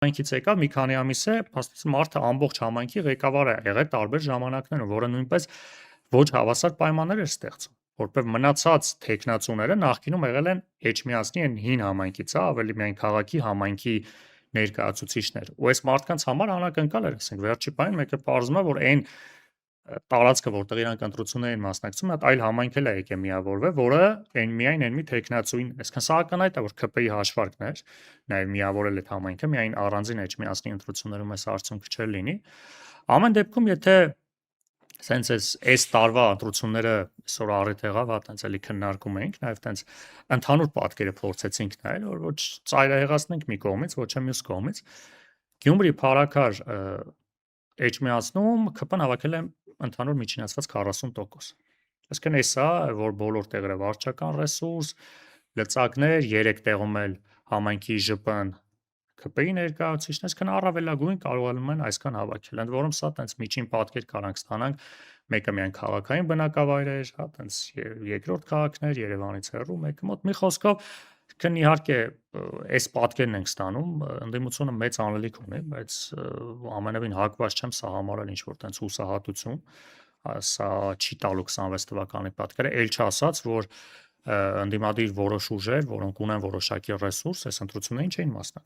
Համայնքից եկավ մի քանի ամիս է, փաստացի մարդը ամբողջ համայնքի ղեկավար է եղել տարբեր ժամանակներում, որը նույնպես ոչ հավասար պայմաններ էր ստեղծում, որովհետև մնացած թեկնածուները նախկինում եղել են Էջմիածնի այն հին համայնքից, ավելի միայն քաղաքի համայնքի ներկայացուցիչներ։ Ու այս մարդկանց համար անակնկալ էր, ասենք, վերջի պահին մեկը պարզում է, որ այն տարածքը, որտեղ իրանք ընտրություններ են մասնակցում, այդ այլ համայնք էլ է եկե միավորվել, որը միայն մի թեկնածուին, այսինքն սա ակնհայտ է, որ ՔՊ-ի հաշվարկն էր, նաև միավորել այդ համայնքը, միայն առանձին Էջմիածնի ընտրություններում այս արդյունքը չէր լինի։ Ամեն դեպքում, եթե սենց այս տարվա ընտրությունները այսօր առիթ եղավ, տենց էլի քննարկում էինք, նաև տենց ընդհանուր պատկերը փորձեցինք նայել, որ ոչ ծայրահեղացնենք մի կողմից, ոչ էլ մյուս կողմից։ Գյումրի փառաքար Էջմիածնում ՔՊ-ն հավաքել է ընդհանուր միջինացված 40%։ Այսինքն էսա, որ բոլոր տեղերը վարչական ռեսուրս, լծակներ, 3 տեղում էլ համայնքի ԺՊ-ն ՔՊ-ի ներկայացուցիչն, այսինքն առավելագույն կարողանում են այսքան հավաքել։ Ընդ որում սա տենց միջին պատկեր կարանք ստանանք, մեկը միայն քաղաքային բնակավայրեր, հա, տենց երկրորդ քաղաքներ, Երևանից հեռու, մեկը մոտ։ Մի խոսքով, իհարկե, այս պատկերն ենք ստանում, ընդդիմությունը մեծ անելիք ունի, բայց ամենևին հակված չեմ սա համարել ինչ-որ տենց հուսահատություն, սա չի տալու 26 թվականի պատկերը, էլ չասած, որ ընդդիմադիր որոշ ուժեր, որոնք ունեն որոշակի ռեսուրս, այս ընտրություններին չէին մասնակցում։